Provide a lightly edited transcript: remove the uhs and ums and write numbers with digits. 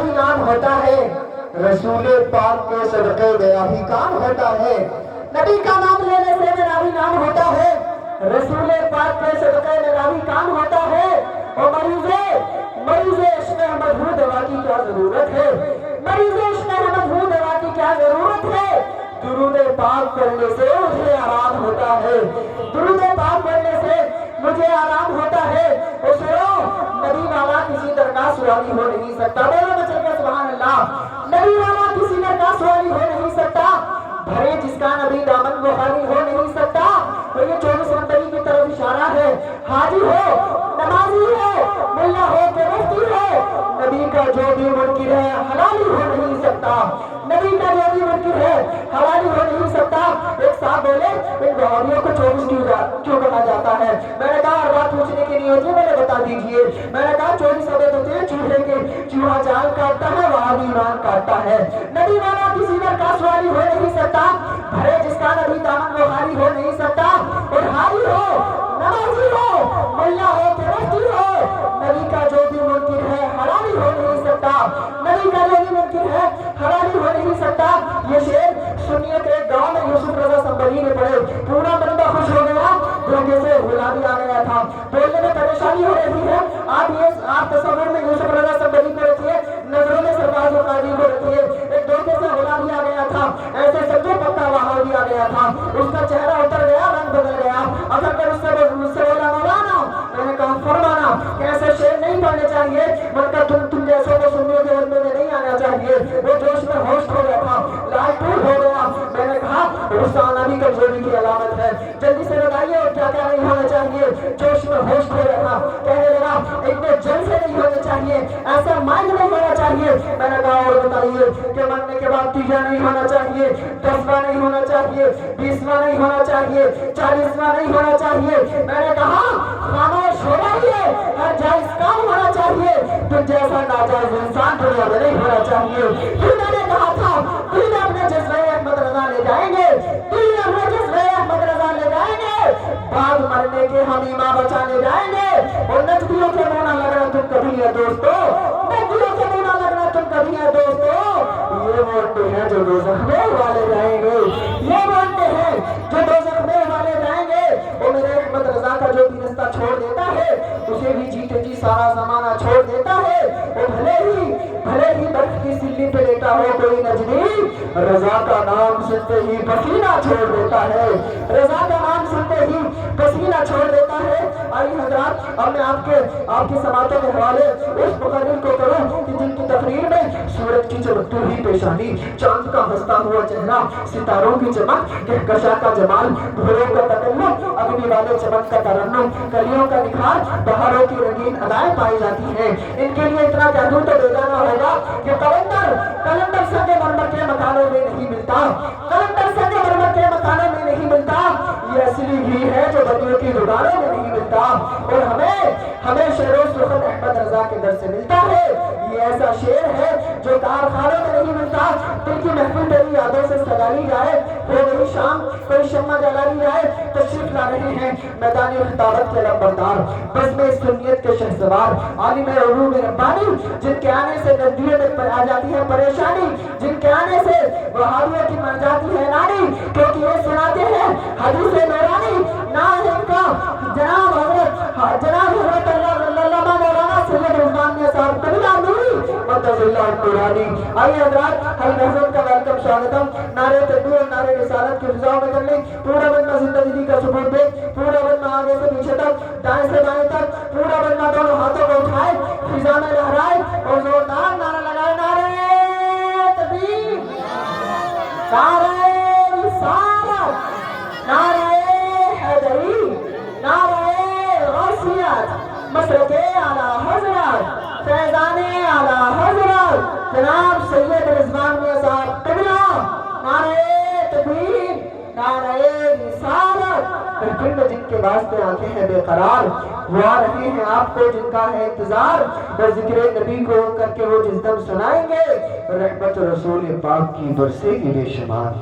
بھی نام ہوتا ہے، رسول پاک کے صدقے میرا بھی کام ہوتا ہے۔ نبی کا نام لینے سے میرا بھی نام ہوتا ہے، رسول پاک کے صدقے میرا بھی کام ہوتا ہے۔ اور مریض عشق احمد ہوں دوا کی کیا ضرورت ہے، مریض عشق احمد ہوں دوا کی کیا ضرورت ہے۔ درود پاک پڑھنے سے مجھے آرام ہوتا ہے، درود پاک پڑھنے سے مجھے آرام ہوتا ہے۔ اسرو نبی والا کسی درگاہ سوالی ہو نہیں سکتا، بولو بچے کے سبحان اللہ، نبی والا کسی درگاہ سوالی ہو نہیں سکتا، بھرے جس کا نبی دامن وہ خالی ہو نہیں سکتا۔ اور یہ 24 نمبری کی طرف اشارہ ہے، حاجی ہو نمازی ہو ملا ہو کہ مفتی ہو، نبی کا جو بھی منکر ہے حلالی ہو نہیں سکتا، نبی کا جو بھی منکر ہے حلالی ہو نہیں سکتا۔ ایک صاحب بولے ان بہاریوں کو 24 کیوں کہا جاتا ہے؟ میں نے کہا ہر بات پوچھنے کی نہیں ہوتی، میں نے بتا دیجئے۔ میں نے کہا 24 عدد ہوتے ہیں چوہے کے، چوہا جان کاٹتا ہے وہاں بھی ایمان کاٹتا ہے۔ نبی والا کسی درگاہ سوالی ہو نہیں سکتا، بھرے جس کا نبی دامن وہ خالی ہو نہیں سکتا۔ اور حاجی ہو نمازی ہو ملا ہو کہ مفتی ہو، نبی کا جو بھی منکر ہے حلالی ہو نہیں سکتا، نبی کا جو بھی منکر ہے حلالی ہو نہیں سکتا۔ یہ شعر سنیے کہ ایک گاؤں میں یوسف رضا سنبری نے پڑھے، پورا بندہ خوش ہو گیا، دھوکے سے غلامی آ گیا تھا، بولنے میں پریشانی ہو رہی ہے۔ آپ تصور میں یوسف رضا سنبری کو رکھیے، نظروں میں سرباز و قائدی کو رکھیے، ایک دھوکے سے غلامی آ گیا تھا، ایسے سمجھو پکا وہاں بھی آ گیا تھا، اس کا چہرہ اتر گیا، رنگ بدل گیا۔ اگر کر اس سے بولا مولانا، میں نے کہا فرمانا کہ ایسے شعر نہیں پڑھنے چاہیے، من کا تم جیسوں کو سننے کے ورنے میں نہیں آنا چاہیے۔ وہ جوش میں ہوش کھو گیا تھا، لال ٹور ہو گیا۔ میں نے کہا غصہ آنا بھی کمزوری کی علامت ہے، جلدی سے بتائیے اور کیا کیا نہیں ہونا چاہیے۔ جوش میں ہوش کھو گیا تھا، کہنے لگا اتنے جلد سے نہیں ہونے چاہیے، ایسا مائنڈ نہیں ہونا چاہیے۔ میں نے کہا اور بتائیے کہ مرنے کے بعد تیجا نہیں ہونا چاہیے، 10واں نہیں ہونا چاہیے، 20واں نہیں ہونا چاہیے، 40واں نہیں ہونا چاہیے۔ میں نے کہا خاموش ہو رہیے، ہر جائز کام ہونا چاہیے، تم جیسا ناجائز انسان دنیا میں نہیں ہونا چاہیے۔ پھر میں نے کہا تھا دل میں اپنے جذبہ احمد رضا لے جائیں گے، دل میں اپنے جذبہ احمد رضا لے جائیں گے، بعد مرنے کے ہم ایمان بچانے جائیں گے۔ اور نجدیوں کے منہ نہ لگنا تم کبھی ہے دوستو، نجدیوں کے منہ نہ لگنا تم کبھی ہے دوستو۔ یہ بولتے ہیں جو دوزخ میں والے جائیں گے، یہ بولتے ہیں جو دوزخ میں والے جائیں گے۔ اور میرے احمد رضا کا جو بھی رستہ چھوڑ دیتا ہے اسے بھی جیتے جی سارا زمانہ چھوڑ دیتا ہے۔ اور بھلے ہی برف کی سلی پہ لیٹا ہو کوئی نجدی، رضا کا نام سنتے ہی پسینہ چھوڑ دیتا ہے، رضا کا نام سنتے ہی پسینہ چھوڑ دیتا ہے۔ آئیے حضرات اب میں آپ کی سماعتوں کے حوالے اس مقرر کو کروں کہ جن کی تقریر میں سورج کی چمکتی ہوئی پیشانی، چاند کا ہنستا ہوا چہرہ، ستاروں کی چمک، کہکشاں کا جمال، بھوروں کا تکلم، اگنی والے چمک کا ترنم، کلیوں کا نکھار، بہاروں کی رنگین ادائیں پائی جاتی ہیں۔ ان کے لیے اتنا کہہ دوں تو بے جانا ہوگا کہ کلندر سنگ مرمر کے مکانوں میں نہیں ملتا، کلندر سنگ مرمر کے مکانوں میں نہیں ملتا، یہ اصلی گھی ہے جو بدیوں کی دکانوں میں نہیں ملتا۔ اور ہمیں شعر و سخن احمد رضا کے در سے ملتا ہے۔ یہ ایسا شعر ہے جو کارخانوں میں نہیں ملتا۔ دل کی محفل تیری یادوں سے سجالی جائے، ہو گئی شام کوئی شمع جلالی جائے، تشریف لا رہے ہیں میدان خطابت کے لمبردار، بزم سنیت کے شہسوار، عالم علوم ربانی، جن کے آنے سے نزدیوں میں آ جاتی ہے پریشانی، جن کے آنے سے وہابیوں کی مر جاتی ہے ناری، کیونکہ یہ سناتے ہیں حدیث نورانی۔ نام ان کا جناب حضرت علامہ مولانا سید عثمان میاں صاحب قبلہ نوری مدد اللہ نورانی۔ آئیے حضرات ہر محفل کا ویلکم شاگردم، نعرے تکبیر اور نعرے رسالت کی فضاؤں میں کر لیں۔ پورا بندہ زندگی کا ثبوت دے، پورا بندہ آگے سے پیچھے تک، دائیں سے بائیں تک، پورا بندہ دونوں ہاتھوں کو اٹھائے، فضا میں لہرائے اور زوردار نعرہ لگائے، نعرے تکبیر، نعرے رسالت، نعرے حیدری، نعرے غوثیت، مسلک اعلیٰ حضرت، فیضان اعلیٰ حضرت جناب سید رضوان میاں صاحب قبلہ، نعرے تکبیر، نعرے رسالت۔ پھر جن کے واسطے آنکھیں ہیں بے قرار، وہ آ رہے ہیں آپ کو جن کا ہے انتظار، اور ذکر نبی کو کر کے وہ جس دم سنائیں گے، رحمت رسول پاک کی برسے گی بے شمار۔